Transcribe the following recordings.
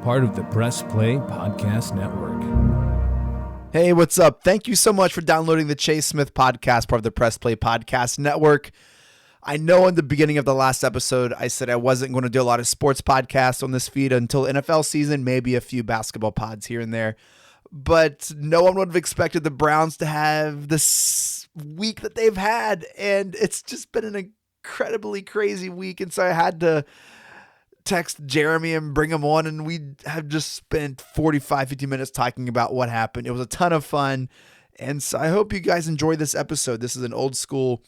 part of the Press Play Podcast Network. Hey, what's up? Thank you so much for downloading the Chase Smith Podcast, part of the Press Play Podcast Network. I know in the beginning of the last episode, I said I wasn't going to do a lot of sports podcasts on this feed until NFL season, maybe a few basketball pods here and there. But no one would have expected the Browns to have this week that they've had. And it's just been an incredibly crazy week. And so I had to text Jeremy and bring him on. And we have just spent 50 minutes talking about what happened. It was a ton of fun. And so I hope you guys enjoy this episode. This is an old school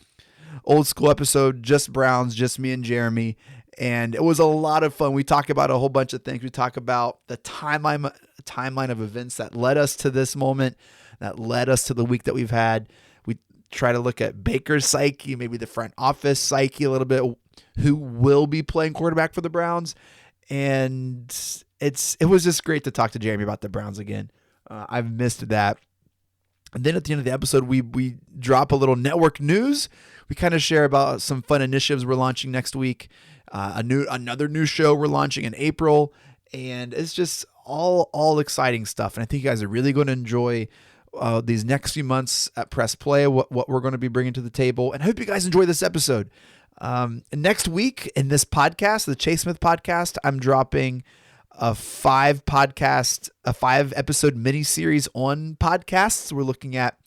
episode, just Browns, just me and Jeremy. And it was a lot of fun. We talk about a whole bunch of things. We talk about the timeline of events that led us to this moment, that led us to the week that we've had. We try to look at Baker's psyche, maybe the front office psyche a little bit, who will be playing quarterback for the Browns. And it was just great to talk to Jeremy about the Browns again. I've missed that. And then at the end of the episode, we drop a little network news. We kind of share about some fun initiatives we're launching next week. Another new show we're launching in April, and it's just all exciting stuff. And I think you guys are really going to enjoy these next few months at Press Play, what we're going to be bringing to the table. And I hope you guys enjoy this episode. Next week in this podcast, the Chase Smith Podcast, I'm dropping a 5-episode mini series on podcasts. We're looking at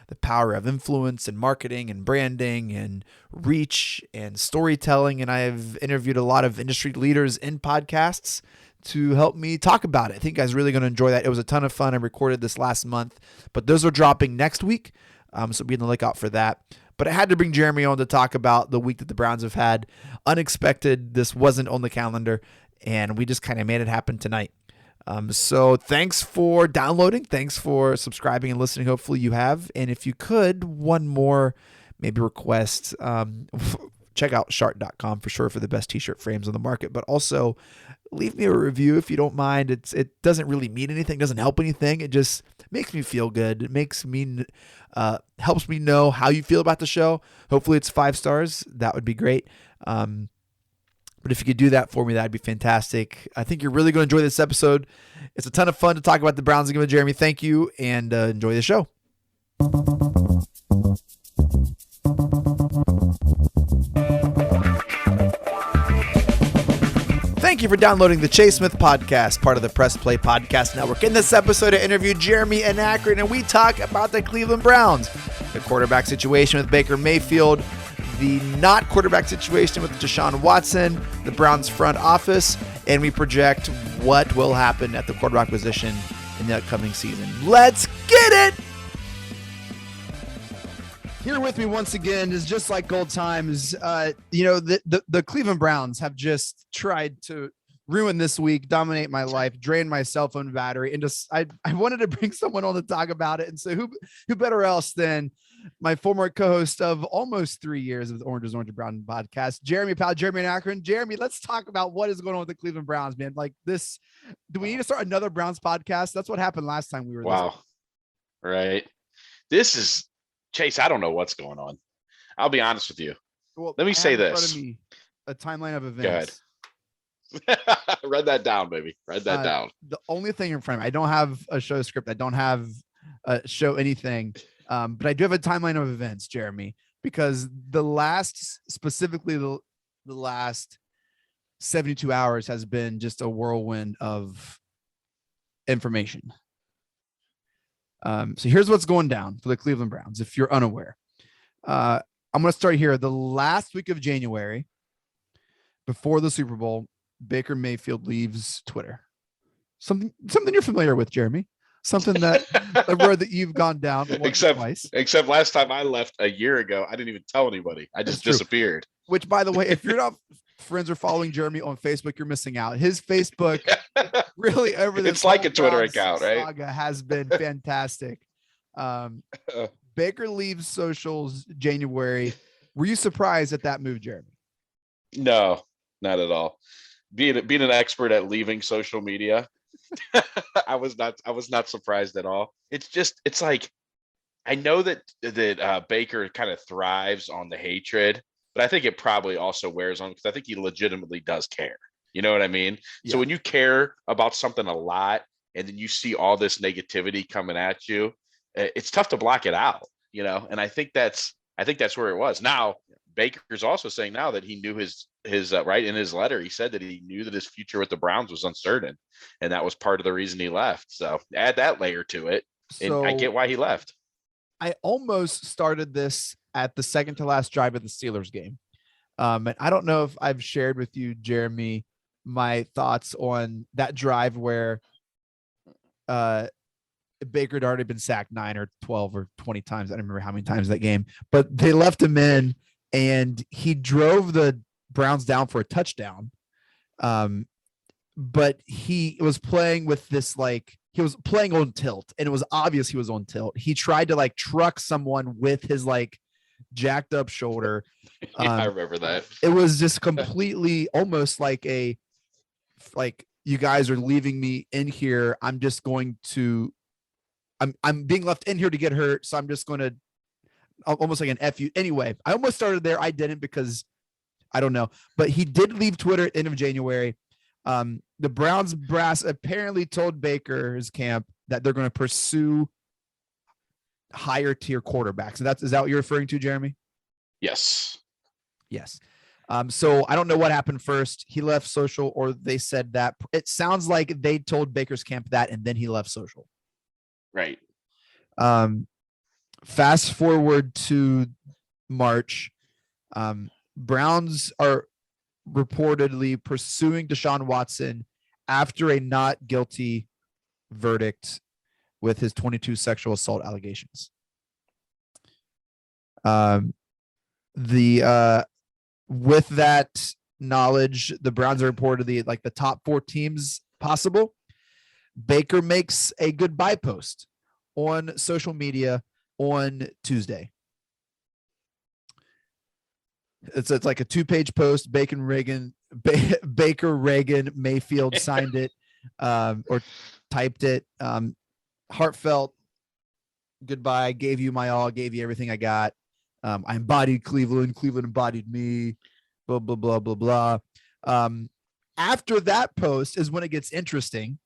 the power of influence and marketing and branding and reach and storytelling. And I've interviewed a lot of industry leaders in podcasts to help me talk about it. I think you guys are really going to enjoy that. It was a ton of fun. I recorded this last month, but those are dropping next week. So be on the lookout for that. But I had to bring Jeremy on to talk about the week that the Browns have had. Unexpected. This wasn't on the calendar, and we just kind of made it happen tonight. So thanks for downloading. Thanks for subscribing and listening. Hopefully you have. And if you could, one more maybe request, check out shart.com for sure for the best t-shirt frames on the market, but also leave me a review if you don't mind. It doesn't really mean anything, doesn't help anything. It just makes me feel good. It makes me, helps me know how you feel about the show. Hopefully it's 5 stars. That would be great. But if you could do that for me, that'd be fantastic. I think you're really going to enjoy this episode. It's a ton of fun to talk about the Browns again with Jeremy. Thank you, and enjoy the show. Thank you for downloading the Chase Smith Podcast, part of the Press Play Podcast Network. In this episode, I interviewed Jeremy and Akron, and we talk about the Cleveland Browns, the quarterback situation with Baker Mayfield, the not quarterback situation with Deshaun Watson, the Browns front office, and we project what will happen at the quarterback position in the upcoming season. Let's get it! Here with me once again is just like old times. The Cleveland Browns have just tried to ruin this week, dominate my life, drain my cell phone battery, and just I wanted to bring someone on to talk about it. And so who better else than my former co-host of almost 3 years of the Orange and Brown podcast, Jeremy and Akron. Jeremy, let's talk about what is going on with the Cleveland Browns, man. Like this, do we need to start another Browns podcast? That's what happened last time we were. Wow. Right. This is Chase. I don't know what's going on. I'll be honest with you. Well, let me say this. A timeline of events. Go ahead. Read that down, baby. Read that down. The only thing in front of me, I don't have a show script. I don't have a show anything. But I do have a timeline of events, Jeremy, because the last 72 hours has been just a whirlwind of information. So here's what's going down for the Cleveland Browns, if you're unaware. I'm going to start here. The last week of January, before the Super Bowl, Baker Mayfield leaves Twitter. Something you're familiar with, Jeremy. Something that a road that you've gone down twice. Except last time I left a year ago, I didn't even tell anybody. I just disappeared. Which, by the way, if you're not friends or following Jeremy on Facebook, you're missing out. His Facebook really over this. It's like a Twitter account, right? Saga has been fantastic. Baker leaves socials January. Were you surprised at that move, Jeremy? No, not at all. Being an expert at leaving social media, I was not surprised at all. It's like, I know that Baker kind of thrives on the hatred, but I think it probably also wears on because I think he legitimately does care. You know what I mean? Yeah. So when you care about something a lot and then you see all this negativity coming at you, it's tough to block it out, and I think that's where it was. Now, Baker's also saying now that he knew his right in his letter, he said that he knew that his future with the Browns was uncertain, and that was part of the reason he left. So add that layer to it, and I get why he left. I almost started this at the second to last drive of the Steelers game. And I don't know if I've shared with you, Jeremy, my thoughts on that drive where Baker had already been sacked 9 or 12 or 20 times. I don't remember how many times that game, but they left him in and he drove the Browns down for a touchdown. But he was playing with this, he was playing on tilt, and it was obvious he was on tilt. He tried to truck someone with his jacked up shoulder. I remember that. It was just completely almost like you guys are leaving me in here. I'm just going to, I'm being left in here to get hurt. So I'm just going to almost like an FU. Anyway, I almost started there. I didn't because I don't know, but he did leave Twitter at the end of January. The Browns brass apparently told Baker's camp that they're going to pursue higher tier quarterbacks. And is that what you're referring to, Jeremy? Yes. Yes. So I don't know what happened first. He left social, or they said that. It sounds like they told Baker's camp that, and then he left social. Right. Fast forward to March. Browns are reportedly pursuing Deshaun Watson after a not guilty verdict with his 22 sexual assault allegations. With that knowledge, the Browns are reportedly the top 4 teams possible. Baker makes a goodbye post on social media on Tuesday. It's like a 2-page post. Baker Reagan Mayfield signed it or typed it. Heartfelt goodbye. Gave you my all. Gave you everything I got. I embodied Cleveland. Cleveland embodied me. Blah blah blah blah blah. After that post is when it gets interesting.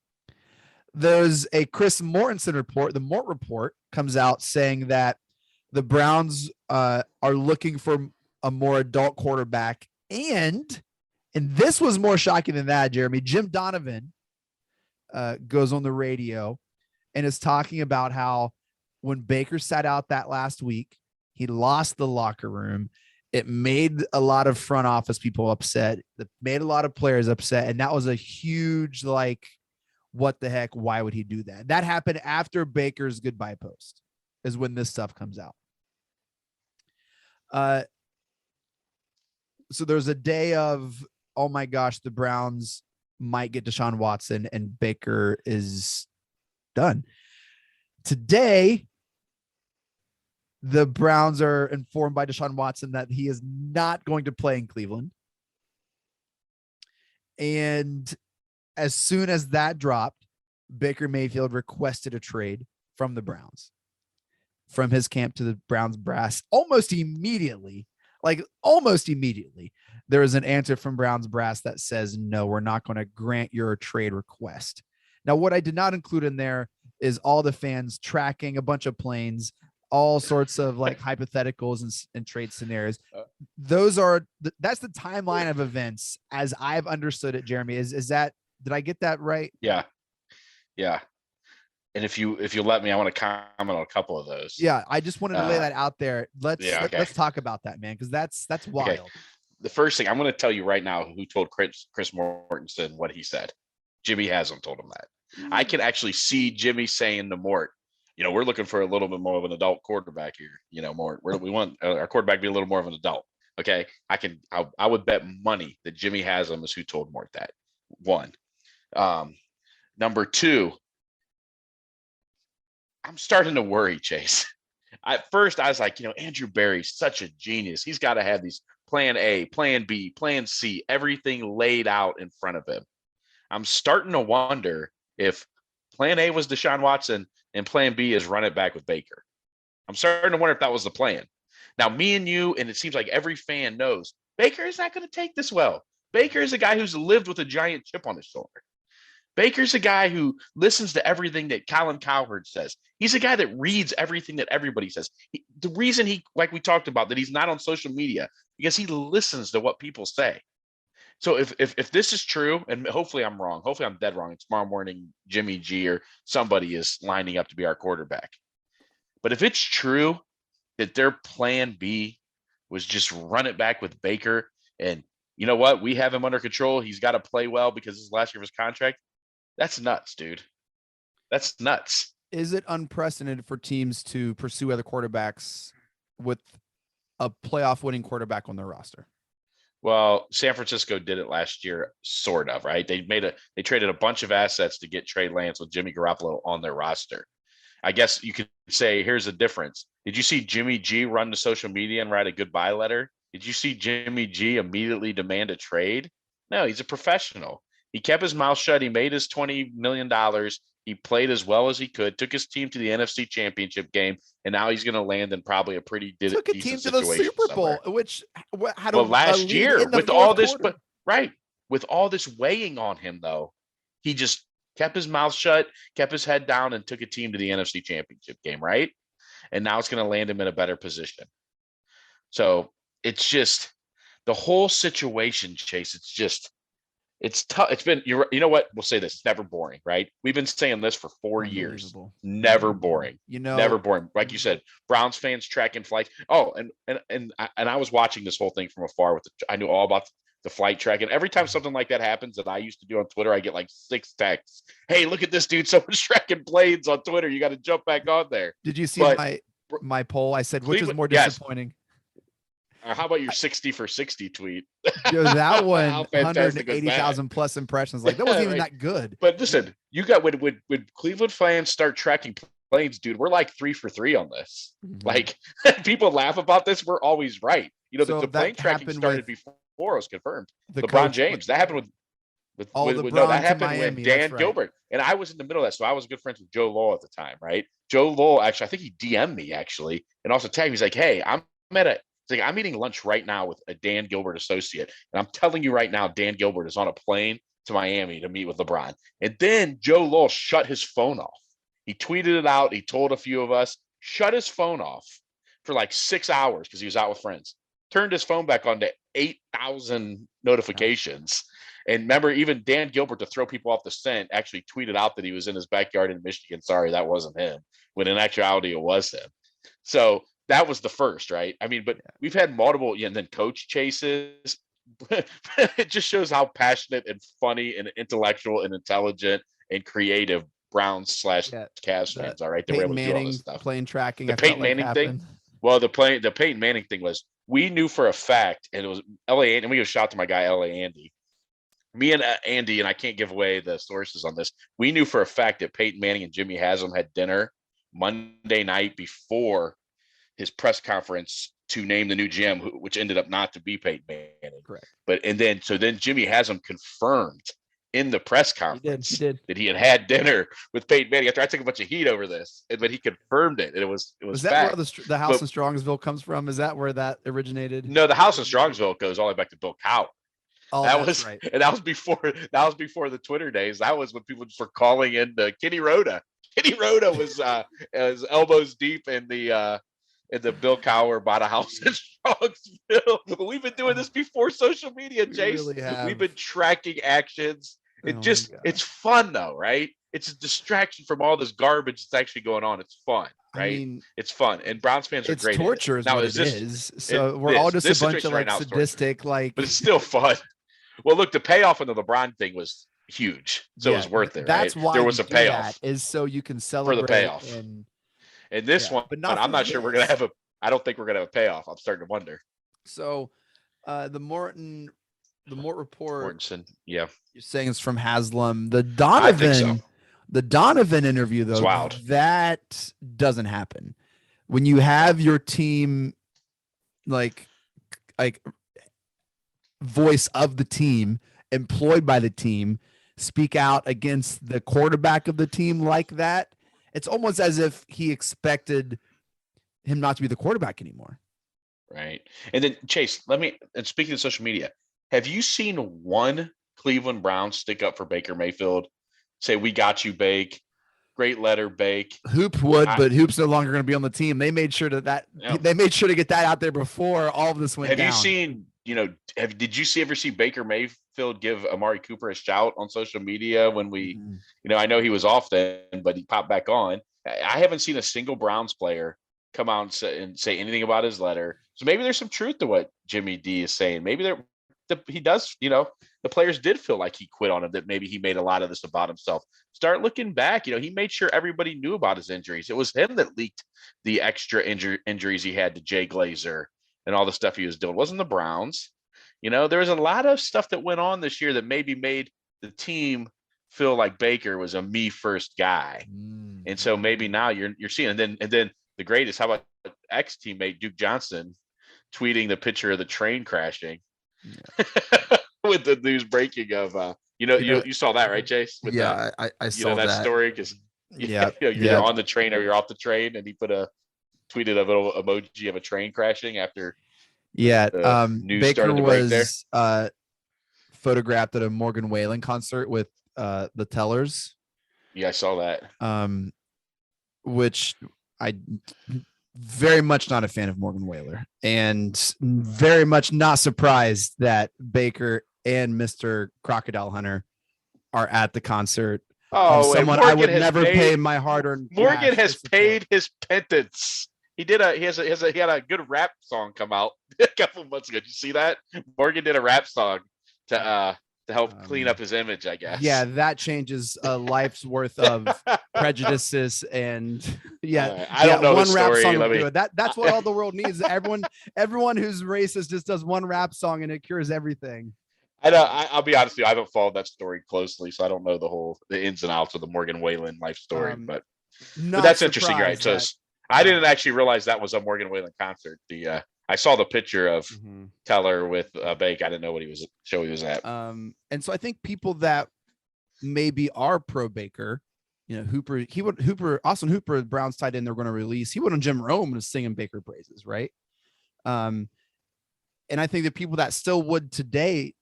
There's a Chris Mortensen report. The Mort report comes out saying that the Browns are looking for a more adult quarterback. And this was more shocking than that, Jeremy. Jim Donovan goes on the radio and is talking about how when Baker sat out that last week, he lost the locker room. It made a lot of front office people upset. It made a lot of players upset. And that was a huge, what the heck? Why would he do that? That happened after Baker's goodbye post is when this stuff comes out. So there's a day of, oh my gosh, the Browns might get Deshaun Watson and Baker is done. Today, the Browns are informed by Deshaun Watson that he is not going to play in Cleveland. And as soon as that dropped, Baker Mayfield requested a trade from the Browns, from his camp to the Browns brass almost immediately. There is an answer from Browns brass that says, no, we're not going to grant your trade request. Now, what I did not include in there is all the fans tracking a bunch of planes, all sorts of hypotheticals and trade scenarios. That's the timeline of events as I've understood it, Jeremy. Is that, did I get that right? Yeah. And if you let me, I want to comment on a couple of those. Yeah, I just wanted to lay that out there. Let's talk about that, man, because that's wild. Okay. The first thing I'm going to tell you right now, who told Chris Mortensen what he said. Jimmy Haslam told him that. I can actually see Jimmy saying to Mort, we're looking for a little bit more of an adult quarterback here. Mort, we want our quarterback to be a little more of an adult. Okay, I would bet money that Jimmy Haslam is who told Mort that. One. Number two, I'm starting to worry, Chase. At first, I was like, Andrew Berry's such a genius. He's got to have these plan A, plan B, plan C, everything laid out in front of him. I'm starting to wonder if plan A was Deshaun Watson and plan B is run it back with Baker. I'm starting to wonder if that was the plan. Now, me and you, and it seems like every fan knows, Baker is not going to take this well. Baker is a guy who's lived with a giant chip on his shoulder. Baker's a guy who listens to everything that Colin Cowherd says. He's a guy that reads everything that everybody says. The reason he, like we talked about, that he's not on social media, because he listens to what people say. So if this is true, and hopefully I'm wrong, hopefully I'm dead wrong, and tomorrow morning Jimmy G or somebody is lining up to be our quarterback. But if it's true that their plan B was just run it back with Baker, and you know what, we have him under control, he's got to play well because this is last year of his contract, that's nuts, dude. That's nuts. Is it unprecedented for teams to pursue other quarterbacks with a playoff winning quarterback on their roster? Well, San Francisco did it last year, sort of, right? They traded a bunch of assets to get Trey Lance with Jimmy Garoppolo on their roster. I guess you could say, here's the difference. Did you see Jimmy G run to social media and write a goodbye letter? Did you see Jimmy G immediately demand a trade? No, he's a professional. He kept his mouth shut. He made his $20 million. He played as well as he could, took his team to the NFC Championship game, and now he's going to land in probably a pretty decent situation. Took a team to the Super Bowl, which had last year with all this, but right, with all this weighing on him, though, he just kept his mouth shut, kept his head down, and took a team to the NFC Championship game, right? And now it's going to land him in a better position. So it's just the whole situation, Chase. It's tough. It's been, you know what? We'll say this. It's never boring, right? We've been saying this for 4 years. Never boring. Never boring. Like you said, Browns fans tracking flights. Oh, and I was watching this whole thing from afar I knew all about the flight tracking. Every time something like that happens that I used to do on Twitter, I get like 6 texts. Hey, look at this dude. Someone's tracking planes on Twitter. You got to jump back on there. Did you see my poll? I said, which is more disappointing? Yes. How about your 60 for 60 tweet? Yo, that one, 180,000 plus impressions. Like, that wasn't even that good. But listen, you got when Cleveland fans start tracking planes, dude, we're like 3 for 3 on this. Mm-hmm. Like, people laugh about this. We're always right. You know, the plane tracking started before it was confirmed. LeBron James. That happened with that happened with Dan Gilbert. And I was in the middle of that. So I was good friends with Joe Lowell at the time, right? Joe Lowell, actually, I think he DM'd me actually, and also tagged me. He's like, hey, I'm eating lunch right now with a Dan Gilbert associate. And I'm telling you right now, Dan Gilbert is on a plane to Miami to meet with LeBron. And then Joe Lowell shut his phone off. He tweeted it out. He told a few of us, shut his phone off for like 6 hours because he was out with friends. Turned his phone back on to 8,000 notifications. And remember, even Dan Gilbert, to throw people off the scent, actually tweeted out that he was in his backyard in Michigan. Sorry, that wasn't him. When in actuality, it was him. So that was the first, right? I mean, but we've had multiple, and then coach chases. It just shows how passionate and funny and intellectual and intelligent and creative Browns/Cavs fans are, right? They were able to do all this stuff. Plane tracking. The Peyton Manning thing. Well, the Peyton Manning thing was, we knew for a fact, and it was LA, and we give a shout to my guy, LA Andy. Me and Andy, and I can't give away the sources on this, we knew for a fact that Peyton Manning and Jimmy Haslam had dinner Monday night before his press conference to name the new GM, which ended up not to be Peyton Manning. Correct. So then Jimmy Haslam confirmed in the press conference he did. that he had dinner with Peyton Manning after I took a bunch of heat over this, but he confirmed it, and it was that fact. Where the house in Strongsville comes from? Is that where that originated? No, the house in Strongsville goes all the way back to Bill Cowher. Oh, that was right. And that was before the Twitter days. That was when people just were calling in Kenny Rhoda. Kenny Rhoda was elbows deep in the Bill Cowher bought a house in Strongsville. But we've been doing this before social media, Chase. We've been tracking actions. It's fun though, right? It's a distraction from all this garbage that's actually going on. It's fun, right? I mean, it's fun, and Browns fans are great. It's torture, is what it is. So we're all just a bunch of like sadistic, like. But it's still fun. Well, look, the payoff on the LeBron thing was huge, so it was worth it. That's right? why there was a payoff. Is so you can celebrate for the payoff. And this one, but I'm not sure we're gonna have I don't think we're gonna have a payoff. I'm starting to wonder. So, the Mort report. Mortensen, yeah. You're saying it's from Haslam. The Donovan interview, though, it's wild. That doesn't happen. When you have your team, like voice of the team, employed by the team, speak out against the quarterback of the team like that, it's almost as if he expected him not to be the quarterback anymore. Right. And then Chase, and speaking of social media, Have you seen one Cleveland Browns stick up for Baker Mayfield? Say, we got you, Bake. Great letter, Bake. Hoop would, but Hoop's no longer going to be on the team. They made sure they made sure to get that out there before all of this went down. Have you seen, did you ever see Baker Mayfield give Amari Cooper a shout on social media when we, I know he was off then, but he popped back on. I haven't seen a single Browns player come out and say anything about his letter. So maybe there's some truth to what Jimmy D is saying. Maybe he does, the players did feel like he quit on him, that maybe he made a lot of this about himself. Start looking back, he made sure everybody knew about his injuries. It was him that leaked the extra injuries he had to Jay Glazer and all the stuff he was doing. It wasn't the Browns. There was a lot of stuff that went on this year that maybe made the team feel like Baker was a me first guy. And so maybe now you're seeing, and then the greatest, how about ex-teammate Duke Johnson tweeting the picture of the train crashing with the news breaking of you saw that, right, Chase? With I saw that story, because you're on the train or you're off the train, and he tweeted a little emoji of a train crashing after news Baker started to break there. Photographed at a Morgan Wallen concert with the Tellers. Yeah, I saw that. Which I very much not a fan of Morgan Wallen, and very much not surprised that Baker and Mr. Crocodile Hunter are at the concert. Oh, someone I would never pay my hard-earned. Morgan has paid his penance. He had a good rap song come out a couple months ago. Did you see that? Morgan did a rap song to help clean up his image, I guess. Yeah, that changes a life's worth of prejudices, and I don't know one the rap story. song will do it. That's what all the world needs. Everyone who's racist just does one rap song and it cures everything. I'll be honest with you, I haven't followed that story closely, so I don't know the ins and outs of the Morgan Wallen life story. But that's interesting, right? So I didn't actually realize that was a Morgan Wallen concert. I saw the picture of Teller with Bake. I didn't know what show he was at. And so I think people that maybe are pro Baker, Hooper, Austin Hooper, Browns tight end, they're going to release. He went on Jim Rome was singing Baker praises, right? And I think the people that still would today,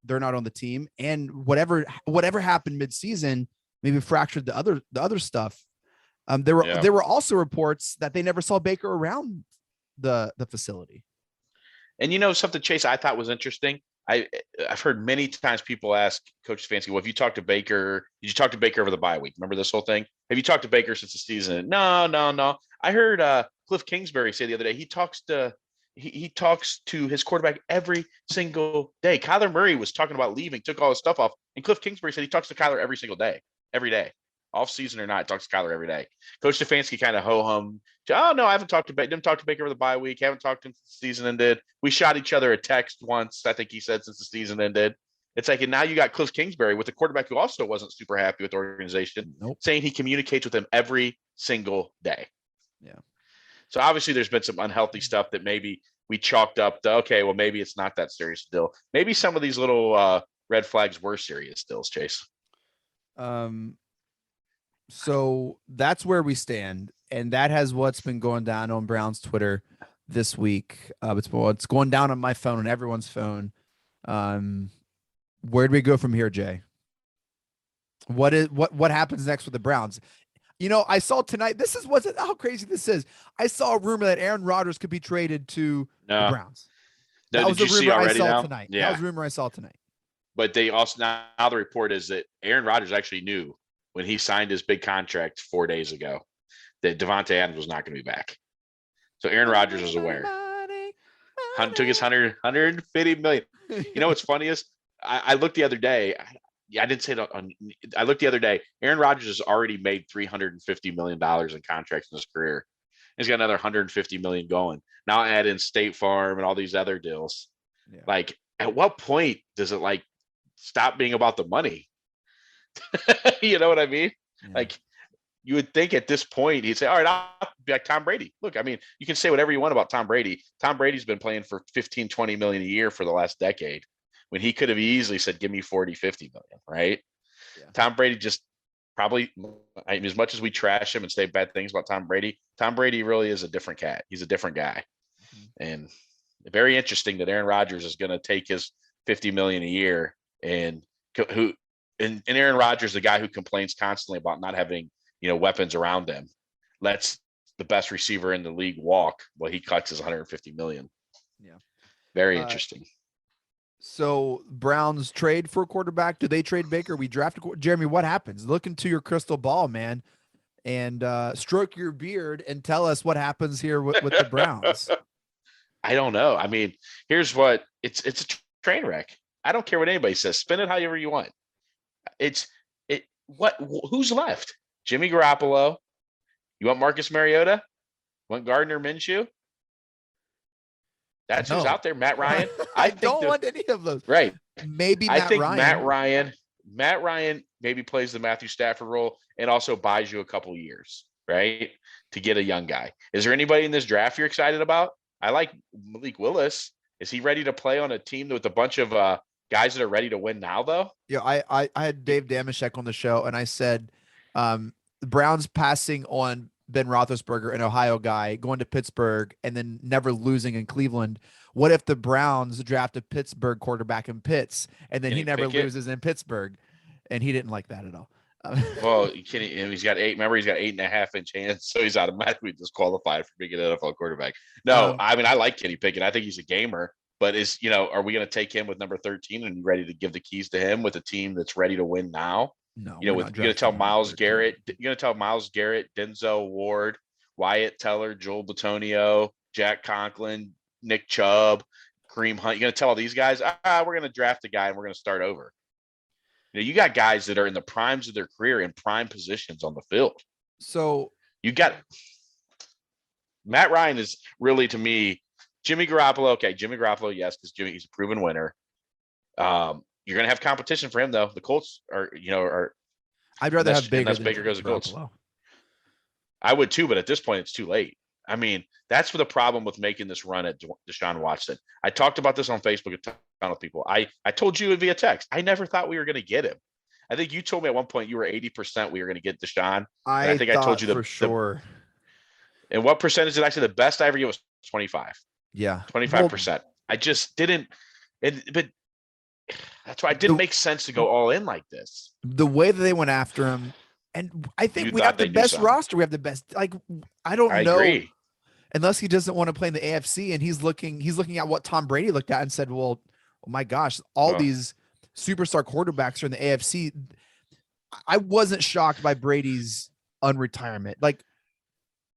they're not on the team, and whatever happened mid-season maybe fractured the other stuff. There were also reports that they never saw Baker around the facility. And something, Chase, I thought was interesting. I've heard many times people ask Coach Stefanski, well, have you talked to Baker? Did you talk to Baker over the bye week? Remember this whole thing? Have you talked to Baker since the season? No. I heard Cliff Kingsbury say the other day he talks to his quarterback every single day. Kyler Murray was talking about leaving, took all his stuff off, and Cliff Kingsbury said he talks to Kyler every single day, every day. Off season or not, talks to Kyler every day. Coach Stefanski kind of ho-hum. Oh, no, I haven't talked to Baker. Didn't talk to Baker over the bye week. Haven't talked to him since the season ended. We shot each other a text once, I think he said, since the season ended. It's like, and now you got Cliff Kingsbury with a quarterback who also wasn't super happy with the organization, saying he communicates with him every single day. Yeah. So obviously there's been some unhealthy stuff that maybe we chalked up to, okay, well, maybe it's not that serious still. Maybe some of these little red flags were serious still, Chase. So that's where we stand, and that has what's been going down on Brown's Twitter this week. It's going down on my phone and everyone's phone. Where do we go from here, Jay? What happens next with the Browns? I saw tonight. How crazy this is. I saw a rumor that Aaron Rodgers could be traded to the Browns. That was a rumor I saw tonight. Yeah. That was a rumor I saw tonight. But they also now the report is that Aaron Rodgers actually knew when he signed his big contract 4 days ago that Devontae Adams was not going to be back. So Aaron Rodgers was aware. Took his 150 million. What's funny is I looked the other day. I didn't say it I looked the other day. Aaron Rodgers has already made $350 million in contracts in his career. He's got another $150 million going. Now add in State Farm and all these other deals. Yeah. Like, at what point does it stop being about the money? You know what I mean? Yeah. Like, you would think at this point he'd say, all right, I'll be like Tom Brady. Look, I mean, you can say whatever you want about Tom Brady. Tom Brady's been playing for 15, 20 million a year for the last decade, when he could have easily said, give me 40, 50 million, right? Yeah. Tom Brady just probably, as much as we trash him and say bad things about Tom Brady really is a different cat. He's a different guy. Mm-hmm. And Very interesting that Aaron Rodgers is going to take his $50 million a year and Aaron Rodgers, the guy who complains constantly about not having, weapons around him, lets the best receiver in the league walk while he cuts his $150 million. Yeah. Very interesting. So Browns trade for a quarterback. Do they trade Baker? We draft Jeremy. What happens? Look into your crystal ball, man, and stroke your beard and tell us what happens here with the Browns. I don't know. I mean, here's what it's a train wreck. I don't care what anybody says. Spin it however you want. Who's left? Jimmy Garoppolo. You want Marcus Mariota? You want Gardner Minshew? That's who's out there. Matt Ryan. I don't want any of those. Right. Maybe I think Matt Ryan maybe plays the Matthew Stafford role and also buys you a couple of years, right, to get a young guy. Is there anybody in this draft you're excited about? I like Malik Willis. Is he ready to play on a team with a bunch of guys that are ready to win now, though? Yeah, I had Dave Damashek on the show, and I said the Browns passing on Ben Roethlisberger, an Ohio guy, going to Pittsburgh and then never losing in Cleveland. What if the Browns draft a Pittsburgh quarterback in Pitts and then he never loses in Pittsburgh? And he didn't like that at all. Well, he's got 8.5-inch hands, so he's automatically disqualified for being an NFL quarterback. No, I mean, I like Kenny Pickett. I think he's a gamer, but are we going to take him with number 13 and ready to give the keys to him with a team that's ready to win now? No, you're going to tell Myles Garrett, Denzel Ward, Wyatt Teller, Joel Bitonio, Jack Conklin, Nick Chubb, Kareem Hunt. You're going to tell all these guys, we're going to draft a guy and we're going to start over. You got guys that are in the primes of their career in prime positions on the field. So you got Matt Ryan is really, to me, Jimmy Garoppolo. Okay, Jimmy Garoppolo, yes, because he's a proven winner. You're going to have competition for him, though. The Colts are. I'd rather have Baker. Unless Baker goes to Colts. I would too, but at this point, it's too late. I mean, that's the problem with making this run at Deshaun Watson. I talked about this on Facebook a ton of people. I told you via text. I never thought we were going to get him. I think you told me at one point you were 80% we were going to get Deshaun. I think I told you for sure. And what percentage did I say? The best I ever get was 25. Yeah, 25%. I just didn't. But that's why it didn't make sense to go all in like this. The way that they went after him, and I think we have the best roster. We have the best. I don't know. Agree. Unless he doesn't want to play in the AFC, and he's looking at what Tom Brady looked at and said, "Well, oh my gosh, all these superstar quarterbacks are in the AFC." I wasn't shocked by Brady's unretirement. Like,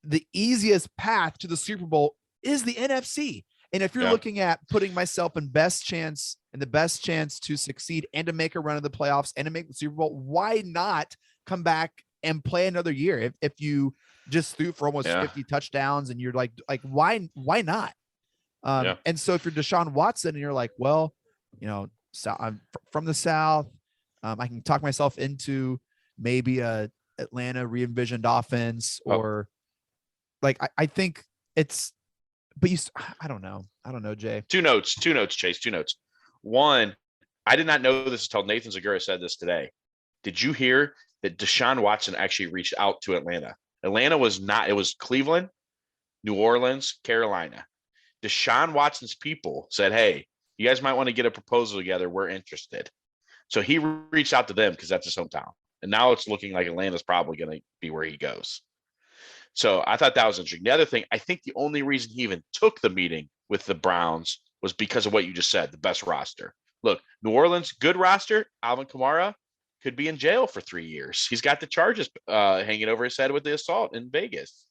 the easiest path to the Super Bowl is the NFC. And if you're looking at putting myself in the best chance to succeed and to make a run of the playoffs and to make the Super Bowl, why not come back and play another year? If you just threw for almost 50 touchdowns and you're like why not? And so if you're Deshaun Watson and you're like, well, so I'm from the South, I can talk myself into maybe a Atlanta re-envisioned offense, or I think it's. But I don't know, Jay. Two notes, Chase. Two notes. One, I did not know this until Nathan Zagura said this today. Did you hear that Deshaun Watson actually reached out to Atlanta? Atlanta was not. It was Cleveland, New Orleans, Carolina. Deshaun Watson's people said, "Hey, you guys might want to get a proposal together. We're interested." So he reached out to them because that's his hometown. And now it's looking like Atlanta's probably going to be where he goes. So I thought that was interesting. The other thing, I think the only reason he even took the meeting with the Browns was because of what you just said, the best roster. Look, New Orleans, good roster. Alvin Kamara could be in jail for 3 years. He's got the charges hanging over his head with the assault in Vegas.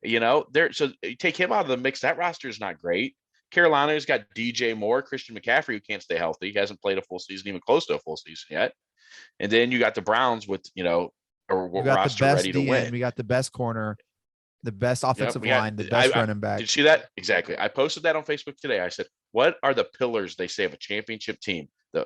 So you take him out of the mix. That roster is not great. Carolina's got DJ Moore, Christian McCaffrey, who can't stay healthy. He hasn't played a full season, even close to a full season yet. And then you got the Browns with, a roster ready to win. We got the best corner, the best offensive line, the best running back. Did you see that? Exactly. I posted that on Facebook today. I said, what are the pillars they say of a championship team? The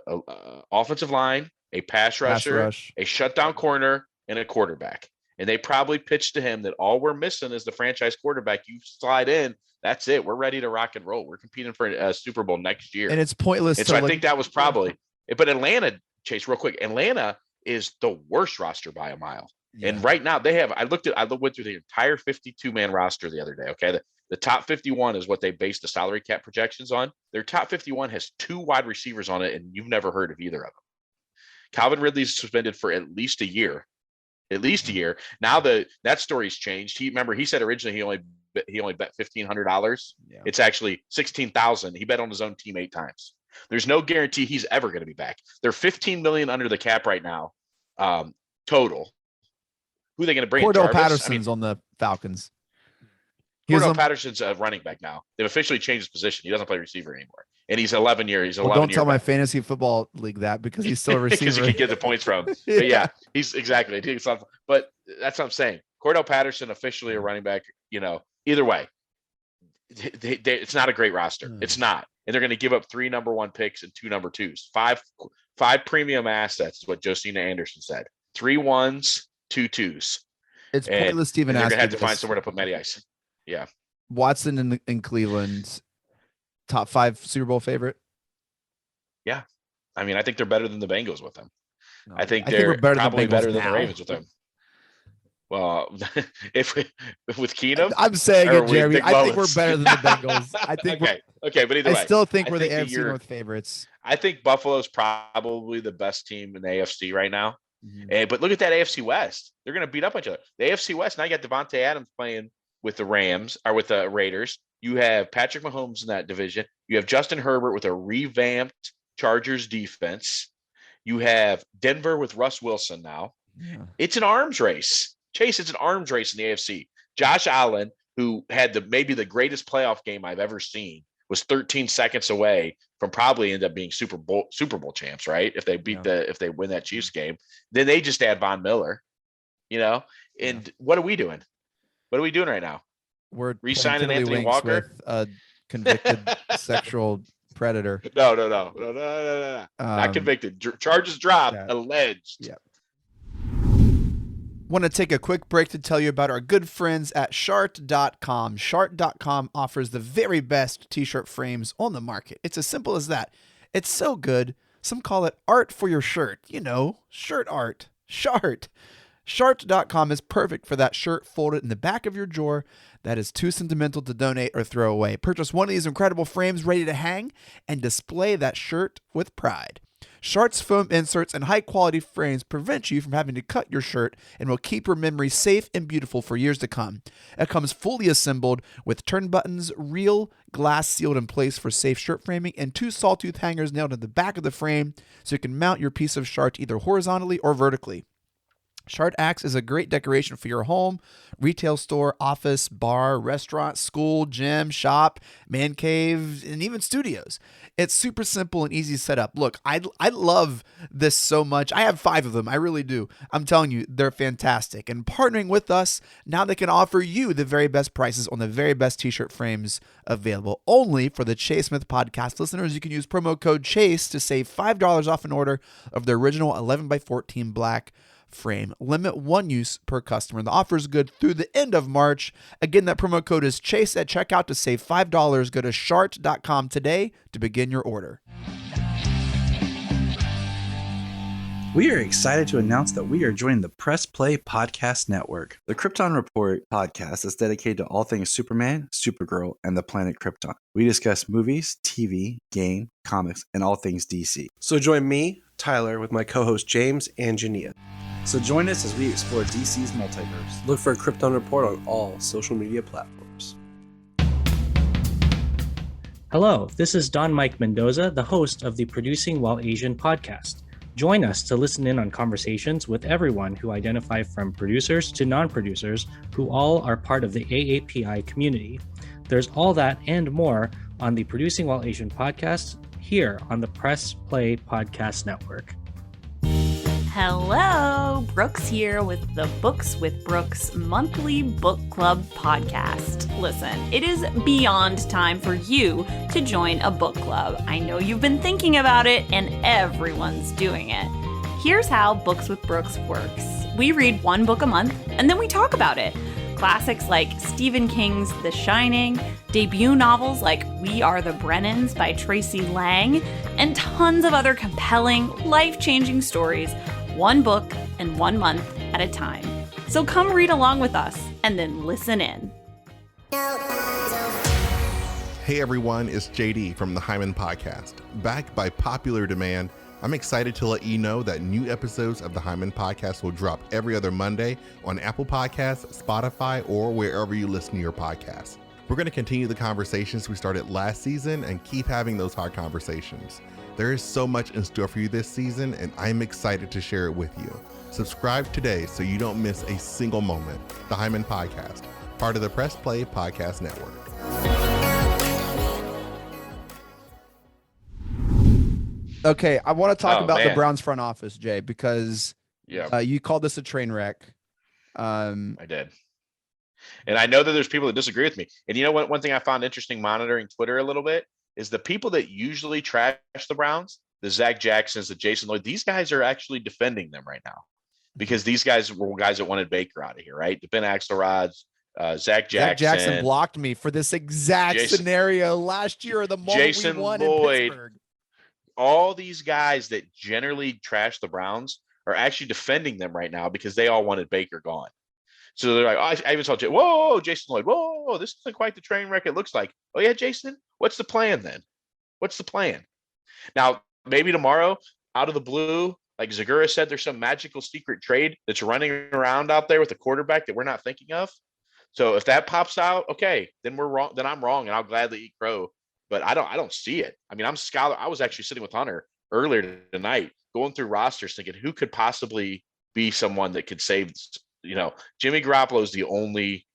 offensive line, a pass rusher, a shutdown corner, and a quarterback. And they probably pitched to him that all we're missing is the franchise quarterback. You slide in, that's it. We're ready to rock and roll. We're competing for a Super Bowl next year. And it's pointless. And so I think that was probably – but Atlanta, Chase, real quick, Atlanta is the worst roster by a mile. Yeah. And right now they have, I went through the entire 52-man roster the other day. Okay. The top 51 is what they base the salary cap projections on. Their top 51 has 2 wide receivers on it, and you've never heard of either of them. Calvin Ridley's suspended for at least a year. Now that story's changed. He said originally he only bet $1,500. Yeah. It's actually $16,000. He bet on his own team 8 times. There's no guarantee he's ever going to be back. They're $15 million under the cap right now, total. Who are they going to bring? Cordell Jarvis? Patterson's on the Falcons. Cordell Patterson's a running back now. They've officially changed his position. He doesn't play receiver anymore, and he's 11 years. Don't tell my fantasy football league that because he's still a receiver. Because you can get the points from. But yeah, he's exactly. But that's what I'm saying. Cordell Patterson officially a running back. Either way, it's not a great roster. It's not, and they're going to give up 3 number 1 picks and 2 number 2s. Five premium assets is what Josina Anderson said. 3 1s, 2 2s. It's pointless, Stephen. They're going to have to find somewhere to put Matty Ice. Yeah. Watson in Cleveland, top 5 Super Bowl favorite. Yeah. I mean, I think they're better than the Bengals with them. No, I think we're probably better than the Ravens with them. Well, with Keenum, I'm saying it, Jeremy. I think we're better than the Bengals. I think okay, but either way, I still think we're the AFC North favorites. I think Buffalo's probably the best team in the AFC right now. But look at that AFC West. They're going to beat up each other. The AFC West, now you got Devontae Adams playing with the Rams or with the Raiders. You have Patrick Mahomes in that division. You have Justin Herbert with a revamped Chargers defense. You have Denver with Russ Wilson now. Yeah. It's an arms race. Chase, it's an arms race in the AFC. Josh Allen, who had maybe the greatest playoff game I've ever seen, was 13 seconds away from probably end up being Super Bowl champs, right? If they if they win that Chiefs game, then they just add Von Miller, And what are we doing? What are we doing right now? We're re-signing Anthony Walker, with a convicted sexual predator. No. Not convicted. Charges dropped. Yeah. Alleged. Yeah. Want to take a quick break to tell you about our good friends at Shart.com. Shart.com offers the very best t-shirt frames on the market. It's as simple as that. It's so good, some call it art for your shirt. Shirt art. Shart. Shart.com is perfect for that shirt folded in the back of your drawer that is too sentimental to donate or throw away. Purchase one of these incredible frames ready to hang and display that shirt with pride. Shart's foam inserts and high-quality frames prevent you from having to cut your shirt and will keep your memory safe and beautiful for years to come. It comes fully assembled with turn buttons, real glass sealed in place for safe shirt framing, and 2 sawtooth hangers nailed to the back of the frame so you can mount your piece of Shart either horizontally or vertically. Shart acts as a great decoration for your home, retail store, office, bar, restaurant, school, gym, shop, man cave, and even studios. It's super simple and easy to set up. Look, I love this so much. I have 5 of them. I really do. I'm telling you, they're fantastic. And partnering with us, now they can offer you the very best prices on the very best t-shirt frames available. Only for the Chase Smith podcast listeners, you can use promo code CHASE to save $5 off an order of the original 11x14 black frame. Limit 1 use per customer. The offer is good through the end of March. Again, that promo code is CHASE at checkout to save $5. Go to Shart.com today to begin your order. We are excited to announce that we are joining the Press Play Podcast Network. The Krypton Report podcast is dedicated to all things Superman, Supergirl, and the planet Krypton. We discuss movies, TV, game, comics, and all things DC. So join me, Tyler, with my co-host James and Jania. So join us as we explore DC's multiverse. Look for a Krypton Report on all social media platforms. Hello, this is Don Mike Mendoza, the host of the Producing While Asian podcast. Join us to listen in on conversations with everyone who identify from producers to non-producers who all are part of the AAPI community. There's all that and more on the Producing While Asian podcast here on the Press Play Podcast Network. Hello, Brooks here with the Books with Brooks monthly book club podcast. Listen, it is beyond time for you to join a book club. I know you've been thinking about it and everyone's doing it. Here's how Books with Brooks works. We read 1 book a month and then we talk about it. Classics like Stephen King's The Shining, debut novels like We Are the Brennans by Tracy Lang, and tons of other compelling, life-changing stories, 1 book and 1 month at a time. So come read along with us and then listen in. Hey everyone, it's JD from the Hyman Podcast. Backed by popular demand, I'm excited to let you know that new episodes of the Hyman Podcast will drop every other Monday on Apple Podcasts, Spotify, or wherever you listen to your podcasts. We're going to continue the conversations we started last season and keep having those hard conversations. There is so much in store for you this season, and I'm excited to share it with you. Subscribe today so you don't miss a single moment. The Hyman Podcast, part of the Press Play Podcast Network. Okay, I want to talk about the man. Browns front office, Jay, because you called this a train wreck. I did. And I know that there's people that disagree with me. And you know what? One thing I found interesting monitoring Twitter a little bit is the people that usually trash the Browns, the Zach Jacksons, the Jason Lloyd, these guys are actually defending them right now because these guys were guys that wanted Baker out of here, right? The Ben Axelrods, Zach Jackson. Zach Jackson blocked me for this exact scenario last year, the moment Jason we won Lloyd, in Pittsburgh. All these guys that generally trash the Browns are actually defending them right now because they all wanted Baker gone. So they're like, oh, I even saw whoa, Jason Lloyd, whoa, this isn't quite the train wreck it looks like. Oh yeah, Jason, what's the plan then? What's the plan? Now, maybe tomorrow, out of the blue, like Zagura said, there's some magical secret trade that's running around out there with a quarterback that we're not thinking of. So if that pops out, okay, then we're wrong. Then I'm wrong, and I'll gladly eat crow. But I don't see it. I mean, I was actually sitting with Hunter earlier tonight, going through rosters, thinking who could possibly be someone that could save. Jimmy Garoppolo is the only,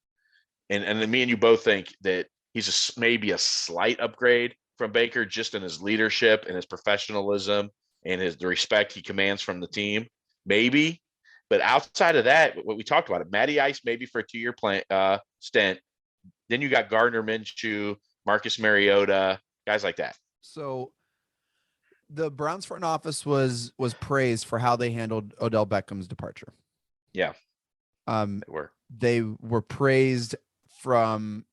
and then me and you both think that he's maybe a slight upgrade from Baker just in his leadership and his professionalism and the respect he commands from the team, maybe. But outside of that, what we talked about, Matty Ice maybe for a 2-year stint. Then you got Gardner Minshew, Marcus Mariota, guys like that. So the Browns front office was praised for how they handled Odell Beckham's departure. Yeah. They were praised from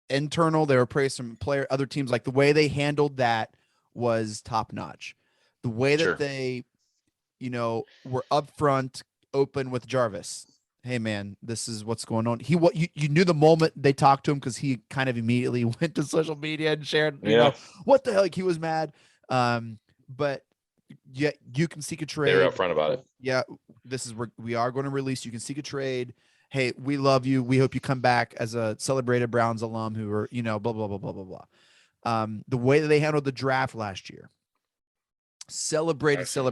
internal. They were praised from other teams. Like the way they handled that was top notch. The way that they, were upfront, open with Jarvis. Hey man, this is what's going on. You knew the moment they talked to him because he kind of immediately went to social media and shared, what the hell? Like he was mad. But yeah, you can seek a trade. They were upfront about it. Yeah, this is where we are going to release. You can seek a trade. Hey, we love you. We hope you come back as a celebrated Browns alum who are, blah, blah, blah, blah, blah, blah. The way that they handled the draft last year, celebrated. The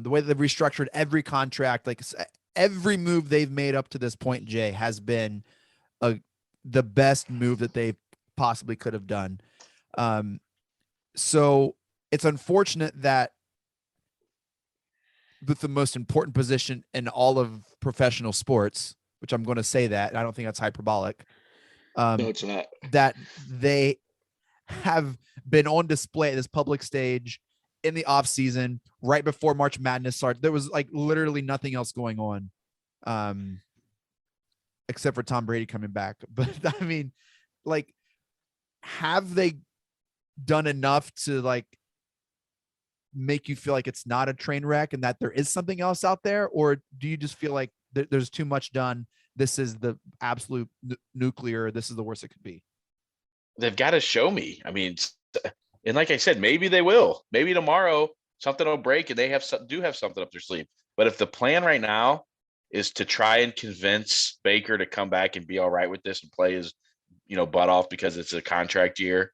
way that they've restructured every contract, like every move they've made up to this point, Jay, has been the best move that they possibly could have done. So it's unfortunate that with the most important position in all of professional sports, which I'm going to say that, I don't think that's hyperbolic. No, it's not. That they have been on display at this public stage in the off season, right before March Madness started. There was like literally nothing else going on, except for Tom Brady coming back. But I mean, like, have they done enough to like make you feel like it's not a train wreck and that there is something else out there? Or do you just feel like there's too much done? This is the absolute nuclear. This is the worst it could be. They've got to show me. I mean, and like I said, maybe they will. Maybe tomorrow something will break and they do have something up their sleeve. But if the plan right now is to try and convince Baker to come back and be all right with this and play his, butt off because it's a contract year,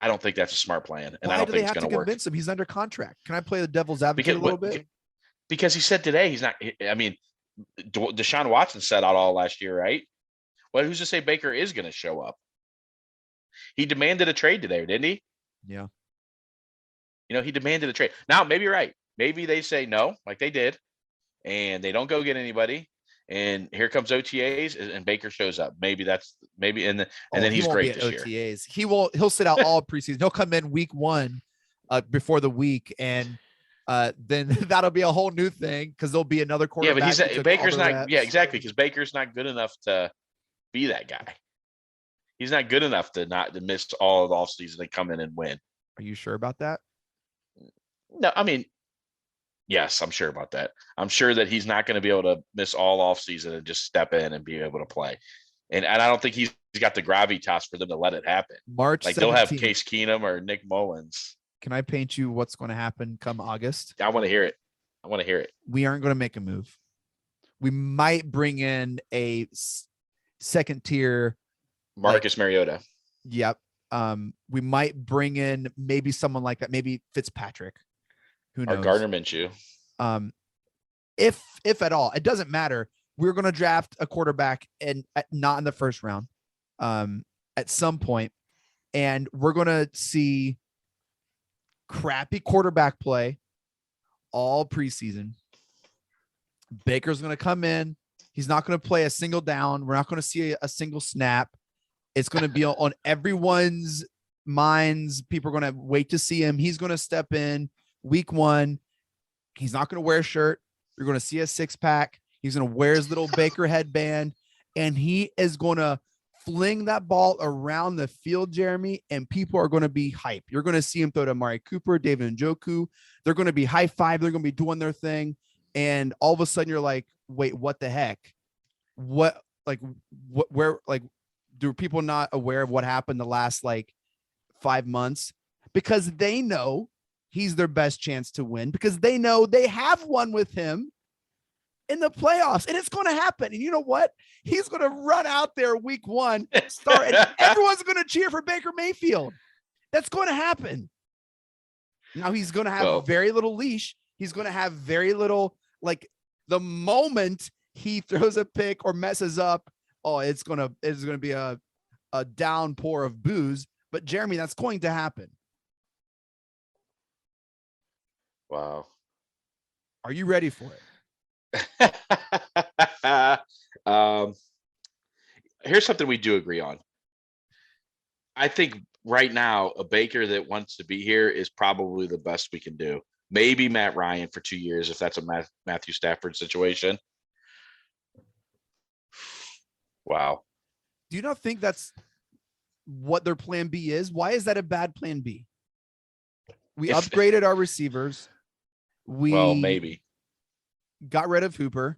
I don't think that's a smart plan, and I don't think it's going to work. Convince him he's under contract? Can I play the devil's advocate a little bit? Because he said today he's not. I mean, Deshaun Watson sat out all last year, right? Well, who's to say Baker is going to show up? He demanded a trade today, didn't he? Yeah. He demanded a trade. Now, maybe you're right. Maybe they say no, like they did, and they don't go get anybody. And here comes OTAs, and Baker shows up. Maybe, and then he's great this OTAs. year. He'll sit out all preseason. He'll come in week 1, before the week, and then that'll be a whole new thing because there'll be another quarterback. Yeah, but Baker's not. Reps. Yeah, exactly. Because Baker's not good enough to be that guy. He's not good enough to miss all of the offseason and come in and win. Are you sure about that? No, I mean, Yes, I'm sure about that. I'm sure that he's not going to be able to miss all off season and just step in and be able to play. And I don't think he's got the gravitas for them to let it happen. March Like they'll have 17th. Case Keenum or Nick Mullins. Can I paint you what's going to happen come August? I want to hear it. I want to hear it. We aren't going to make a move. We might bring in a second tier Marcus Mariota. Yep. We might bring in maybe someone like that, maybe Fitzpatrick. Who knows? Or Gardner Minshew. If at all, it doesn't matter. We're going to draft a quarterback and not in the first round, at some point, and we're going to see crappy quarterback play all preseason. Baker's going to come in. He's not going to play a single down. We're not going to see a single snap. It's going to be on everyone's minds. People are going to wait to see him. He's going to step in week 1. He's not going to wear a shirt. You're going to see a 6-pack. He's going to wear his little Baker headband, and he is going to fling that ball around the field, Jeremy, and people are going to be hype. You're going to see him throw to Amari Cooper, David Njoku. They're going to be high five. They're going to be doing their thing. And all of a sudden you're like, wait, what the heck? Where, do people not aware of what happened the last 5 months? Because they know he's their best chance to win, because they know they have won with him in the playoffs, and it's going to happen. And you know what? He's going to run out there week 1, start, and everyone's going to cheer for Baker Mayfield. That's going to happen. Now he's going to have very little leash. He's going to have very little, the moment he throws a pick or messes up, it's going to be a downpour of booze. But Jeremy, that's going to happen. Wow. Are you ready for it? Here's something we do agree on. I think right now a Baker that wants to be here is probably the best we can do. Maybe Matt Ryan for 2 years if that's a Matthew Stafford situation. Wow. Do you not think that's what their plan B is? Why is that a bad plan B? We upgraded our receivers. Maybe got rid of Hooper.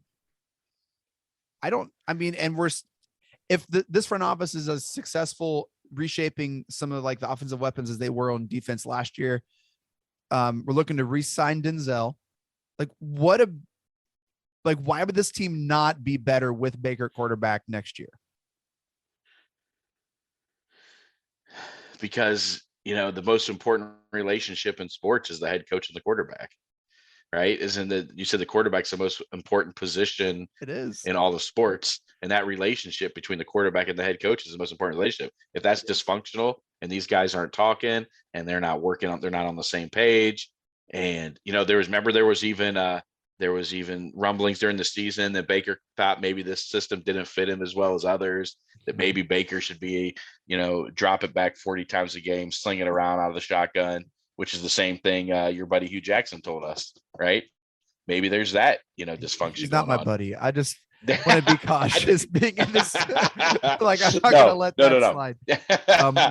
If this front office is as successful reshaping some of the offensive weapons as they were on defense last year, we're looking to re-sign Denzel. Why would this team not be better with Baker quarterback next year? Because, the most important relationship in sports is the head coach and the quarterback, right? You said the quarterback's the most important position it is in all the sports. And that relationship between the quarterback and the head coach is the most important relationship. If that's dysfunctional and these guys aren't talking and they're not on the same page. And, there was even rumblings during the season that Baker thought maybe this system didn't fit him as well as others, that maybe Baker should be, drop it back 40 times a game, sling it around out of the shotgun, which is the same thing your buddy Hugh Jackson told us, right? Maybe there's that, dysfunction. He's not my buddy. I just want to be cautious being in this. I'm not going to let that slide.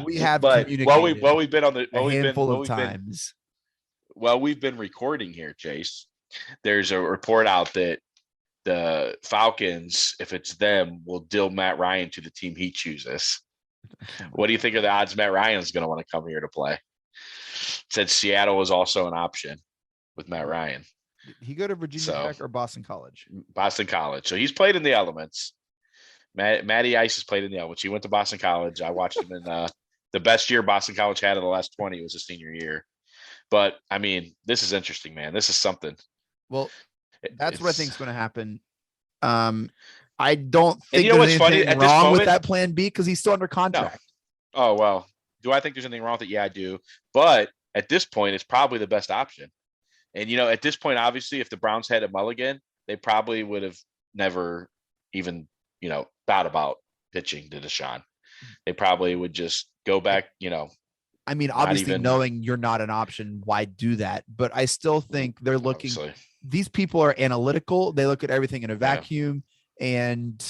We have communicated we've been on the a handful of times. We've been recording here, Chase. There's a report out that the Falcons, if it's them, will deal Matt Ryan to the team he chooses. What do you think of the odds Matt Ryan's going to want to come here to play? Said Seattle was also an option with Matt Ryan. Did he go to Virginia Tech or Boston College? Boston College. So he's played in the elements. Matty Ice has played in the elements. He went to Boston College. I watched him in the best year Boston College had in the last 20 was his senior year. But, this is interesting, man. This is something. Well, that's what I think is going to happen. I don't think there's anything wrong with that plan B because he's still under contract. No. Oh, well, do I think there's anything wrong with it? Yeah, I do. But at this point, it's probably the best option. And, at this point, obviously, if the Browns had a mulligan, they probably would have never even, thought about pitching to Deshaun. They probably would just go back, obviously knowing you're not an option, why do that? But I still think they're looking. Obviously. These people are analytical. They look at everything in a vacuum, and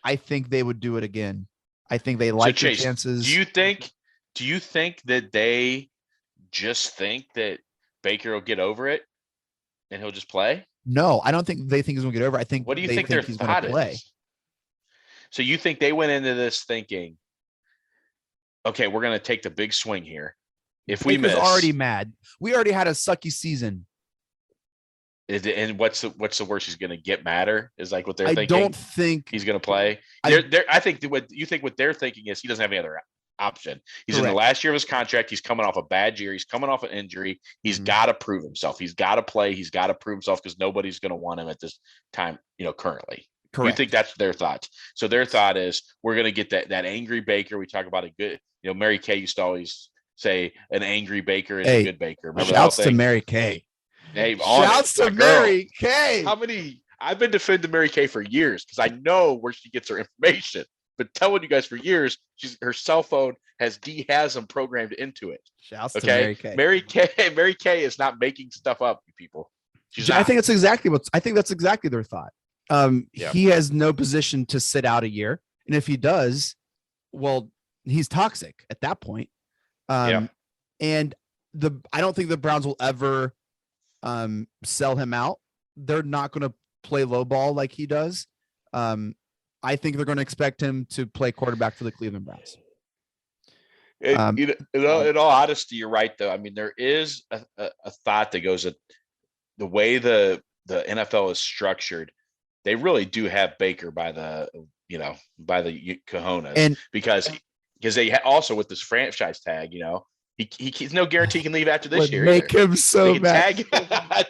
I think they would do it again. I think they like their chances. Do you think that they just think that Baker will get over it And he'll just play? No, I don't think they think he's going to get over. I think What do you they think their he's going thought to play. is? So you think they went into this thinking, okay, we're going to take the big swing here. If we Baker's miss, already mad. We already had a sucky season. And what's the worst he's going to get madder is like what they're thinking. I don't think he's going to play. I think what they're thinking is he doesn't have any other option. He's Correct. in the last year of his contract. He's coming off a bad year. He's coming off an injury. He's got to prove himself. He's got to play. He's got to prove himself because nobody's going to want him at this time, currently. Correct. You think that's their thoughts. So their thought is we're going to get that angry Baker. We talk about a good, Mary Kay used to always say an angry Baker is a good Baker. Remember shouts that whole thing? To Mary Kay. Hey, shouts to Mary Kay. How many? I've been defending Mary Kay for years because I know where she gets her information. Been telling you guys for years, her cell phone has them programmed into it. Shouts to Mary Kay. Mary Kay is not making stuff up, you people. I think that's exactly their thought. He has no position to sit out a year, and if he does, well, he's toxic at that point. And I don't think the Browns will ever sell him out. They're not going to play low ball like he does. I think they're going to expect him to play quarterback for the Cleveland Browns. In all honesty, you're right, though. I mean, there is a thought that goes that the way the NFL is structured, they really do have Baker by the cojones, and because they also with this franchise tag, he's no guarantee he can leave after this year. Make him so mad.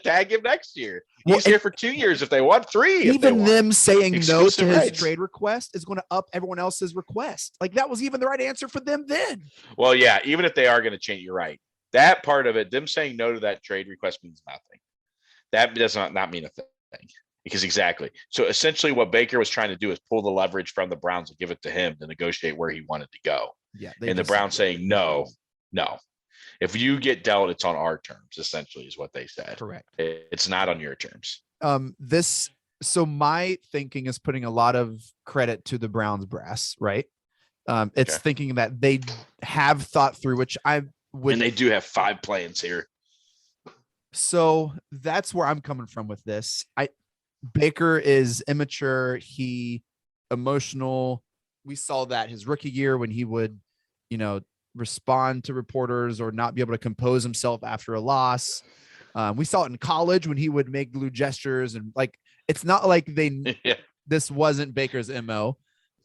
Tag him next year. He's here for 2 years if they want, 3. Even them saying exclusive no to his rights. trade request is going to up everyone else's request. Like that was even the right answer for them then. Well, yeah, even if they are going to change, you're right. That part of it, them saying no to that trade request means nothing. That does not mean a thing. Because exactly. So essentially what Baker was trying to do is pull the leverage from the Browns and give it to him to negotiate where he wanted to go. Yeah. And the Browns saying no. If you get dealt, it's on our terms, essentially, is what they said. Correct. It's not on your terms. So my thinking is putting a lot of credit to the Browns brass, right? It's thinking that they have thought through, which I would. And they do have 5 plans here. So that's where I'm coming from with this. Baker is immature. He emotional. We saw that his rookie year when he would, respond to reporters or not be able to compose himself after a loss. We saw it in college when he would make blue gestures and it's not like this wasn't Baker's MO.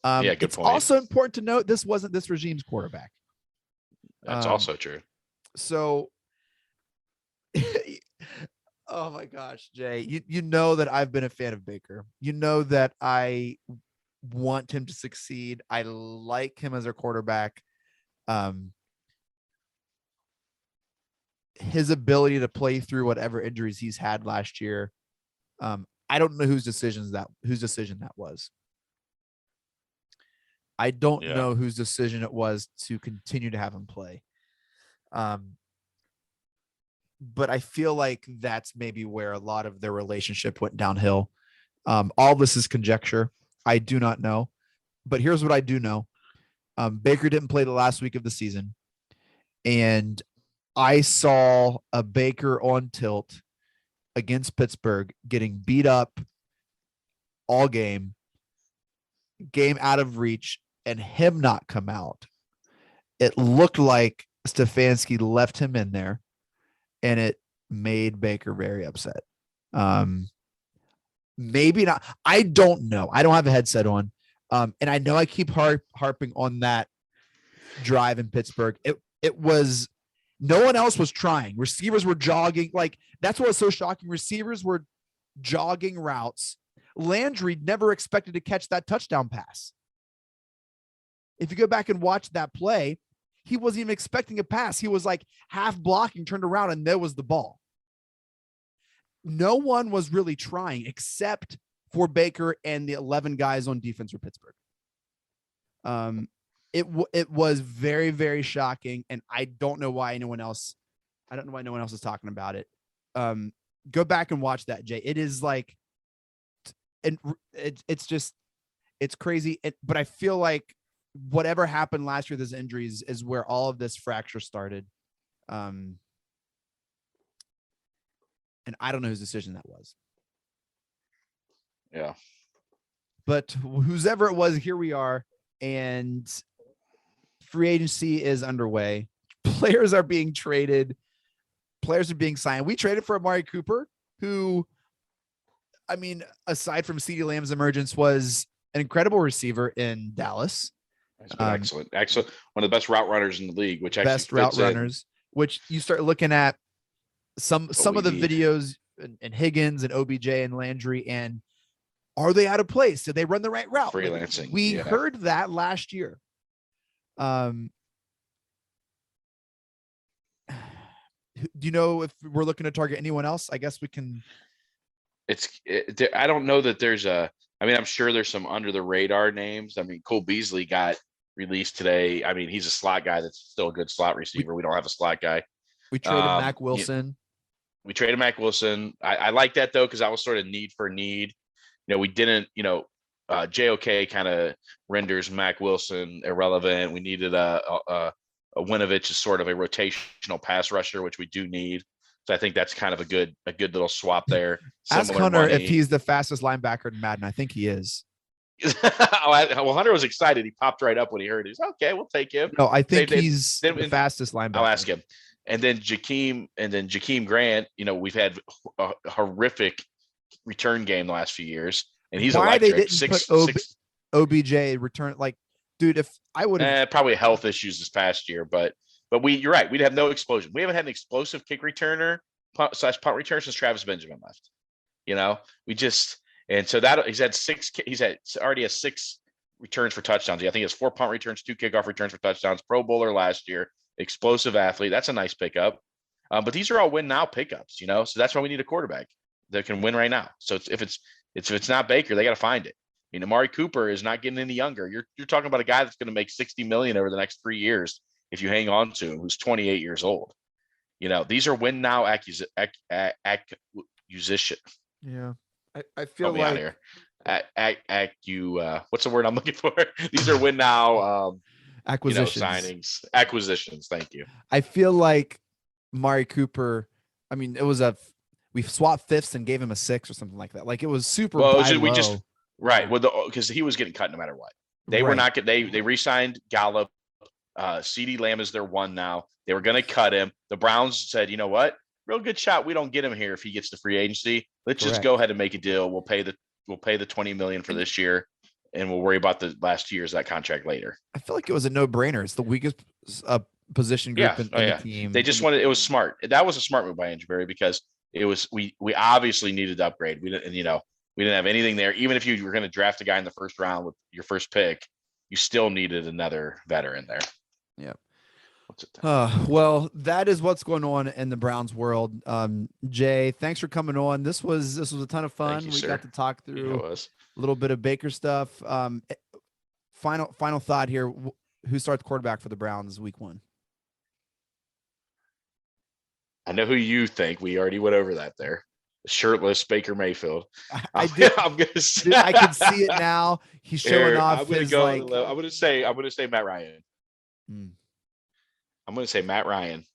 Good it's point. Also important to note this wasn't this regime's quarterback. That's also true. So, oh my gosh, Jay, you know that I've been a fan of Baker. You know that I want him to succeed. I like him as our quarterback. His ability to play through whatever injuries he's had last year. I don't know whose decision that was. I don't know whose decision it was to continue to have him play. But I feel like that's maybe where a lot of their relationship went downhill. All this is conjecture. I do not know, but here's what I do know. Baker didn't play the last week of the season, and I saw a Baker on tilt against Pittsburgh getting beat up all game out of reach, and him not come out. It looked like Stefanski left him in there, and it made Baker very upset. Maybe not. I don't know. I don't have a headset on. And I know I keep harping on that drive in Pittsburgh. It was no one else was trying. Receivers were jogging. That's what was so shocking. Receivers were jogging routes. Landry never expected to catch that touchdown pass. If you go back and watch that play, he wasn't even expecting a pass. He was half blocking, turned around, and there was the ball. No one was really trying except for Baker and the 11 guys on defense for Pittsburgh. It was very, very shocking, and I don't know why no one else is talking about it. Go back and watch that, Jay. It is and it's crazy. But I feel like whatever happened last year with his injuries is where all of this fracture started. And I don't know whose decision that was. Yeah. But whoever it was, here we are. And free agency is underway. Players are being traded. Players are being signed. We traded for Amari Cooper, who, I mean, aside from CeeDee Lamb's emergence, was an incredible receiver in Dallas. He's been excellent. One of the best route runners in the league, which actually Best route runners, which you start looking at some of the videos and Higgins and OBJ and Landry, and are they out of place? Did they run the right route? Freelancing. We heard that last year. Do you know if we're looking to target anyone else? I guess we can. I don't know that there's I'm sure there's some under the radar names. I mean, Cole Beasley got released today. I mean, he's a slot guy that's still a good slot receiver. We don't have a slot guy. We traded Mac Wilson. We traded Mac Wilson. I like that though, because that was sort of need for need. We didn't, JOK kind of renders Mac Wilson irrelevant. We needed a Winovich is sort of a rotational pass rusher, which we do need. So I think that's kind of a good little swap there. Ask Hunter if he's the fastest linebacker in Madden. I think he is. Well, Hunter was excited. He popped right up when he heard it. He's okay, we'll take him. No, I think he's the fastest linebacker. I'll ask him. And then Jakeem Grant, we've had a horrific return game the last few years. And he's why electric. They didn't put OBJ return, like, dude, if I would have probably health issues this past year, but you're right. We'd have no explosion. We haven't had an explosive kick returner / punt returner since Travis Benjamin left. And so that he's had already has 6 returns for touchdowns. I think he has 4 punt returns, 2 kickoff returns for touchdowns. Pro Bowler last year, explosive athlete. That's a nice pickup. But these are all win now pickups. So that's why we need a quarterback that can win right now. So if it's not Baker, they got to find it. Amari Cooper is not getting any younger. You're talking about a guy that's going to make $60 million over the next 3 years if you hang on to him, who's 28 years old. These are win now acquisition. Yeah, I feel like what's the word I'm looking for? These are win now acquisitions, signings, acquisitions. Thank you. I feel like Amari Cooper. I mean, it was we swapped fifths and gave him a 6 or something like that. Like, it was super. Right. Well, because he was getting cut no matter what. They were not. They re-signed Gallup. CeeDee Lamb is their one now. They were going to cut him. The Browns said, you know what? Real good shot. We don't get him here if he gets the free agency. Let's just go ahead and make a deal. We'll pay the $20 million for this year, and we'll worry about the last year's that contract later. I feel like it was a no-brainer. It's the weakest position group in the team. They just wanted. It was smart. That was a smart move by Andrew Berry, because it was we obviously needed to upgrade. We didn't have anything there. Even if you were going to draft a guy in the first round with your first pick, you still needed another veteran there. Yeah. Well, that is what's going on in the Browns world. Jay, thanks for coming on. This was a ton of fun. We got to talk through a little bit of Baker stuff. Final thought here. Who starts quarterback for the Browns week 1? I know who you think. We already went over that there. Shirtless Baker Mayfield. I can see it now. He's showing off. I'm gonna say Matt Ryan. I'm gonna say Matt Ryan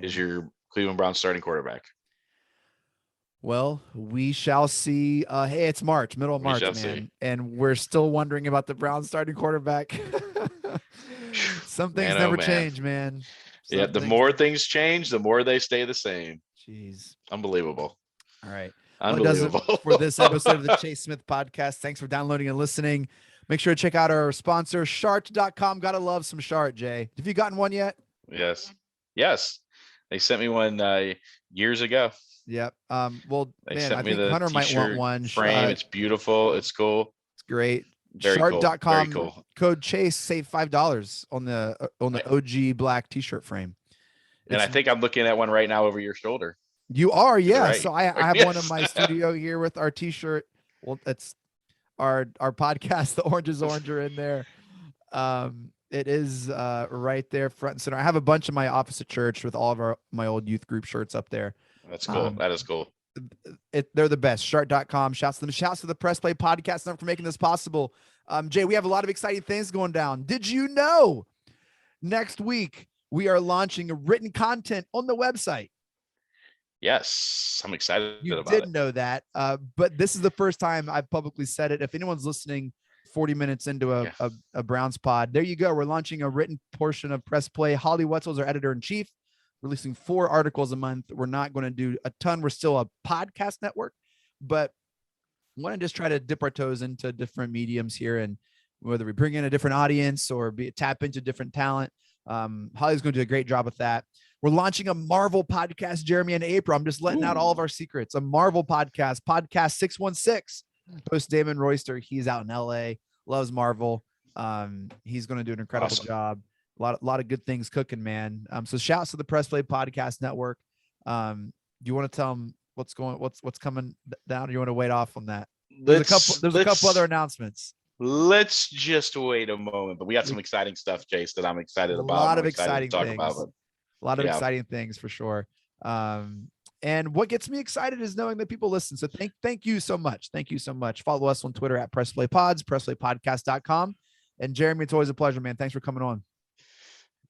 is your Cleveland Browns starting quarterback. Well, we shall see. Hey, it's March, middle of March, man, and we're still wondering about the Browns starting quarterback. Some things never change, man. The more things change, the more they stay the same. Jeez, unbelievable. All right. Unbelievable. Well, for this episode of the Chase Smith Podcast. Thanks for downloading and listening. Make sure to check out our sponsor, Shart.com. Gotta love some Shart, Jay. Have you gotten one yet? Yes. They sent me one years ago. Yep. Well, they man, sent I me think the Hunter might want one. Frame. It's beautiful. It's cool. It's great. Very Shart.com. Cool. Very cool. Code Chase, save $5 on the OG black T-shirt frame. And I think I'm looking at one right now over your shoulder. You are, yeah. Right. So I have one in my studio here with our T-shirt. Well, it's our podcast. The Orange is Oranger in there. It is right there front and center. I have a bunch of my office at church with all of my old youth group shirts up there. That's cool. That is cool. They're the best. Shart.com. Shouts to them. Shouts to the Press Play Podcast Network for making this possible. Jay, we have a lot of exciting things going down. Did you know next week we are launching written content on the website? Yes, I'm excited You about did it. know that, but this is the first time I've publicly said it. If anyone's listening 40 minutes into Yeah. a Browns pod, there you go. We're launching a written portion of Press Play. Holly Wetzel's our editor-in-chief, releasing 4 articles a month. We're not going to do a ton. We're still a podcast network, but want to just try to dip our toes into different mediums here, and whether we bring in a different audience or tap into different talent. Holly's going to do a great job with that. We're launching a Marvel podcast, Jeremy, in April. I'm just letting out all of our secrets. A Marvel podcast, podcast 616. Host Damon Royster. He's out in LA, loves Marvel. He's going to do an incredible job. A lot of good things cooking, man. So shouts to the Press Play Podcast Network. Do you want to tell them what's coming down? Or you want to wait off on that? There's a couple other announcements. Let's just wait a moment, but we got some exciting stuff, Chase, that I'm excited about. A lot of exciting things. A lot of exciting things for sure. And what gets me excited is knowing that people listen. So thank you so much. Thank you so much. Follow us on Twitter at PressPlayPods, PressPlayPodcast.com. And Jeremy, it's always a pleasure, man. Thanks for coming on.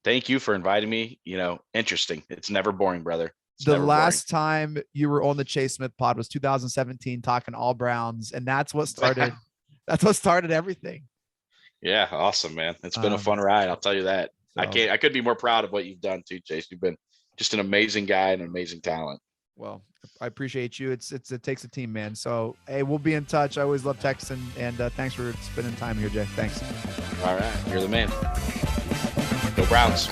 Thank you for inviting me. Interesting. It's never boring, brother. The last time you were on the Chase Smith pod was 2017, talking all Browns, and that's what started. That's what started everything. Yeah, awesome, man. It's been a fun ride. I'll tell you that. So, I could be more proud of what you've done too, Chase. You've been just an amazing guy and an amazing talent. Well, I appreciate you. It takes a team, man. So hey, we'll be in touch. I always love texting, and thanks for spending time here, Jay. Thanks. All right, you're the man. Go Browns.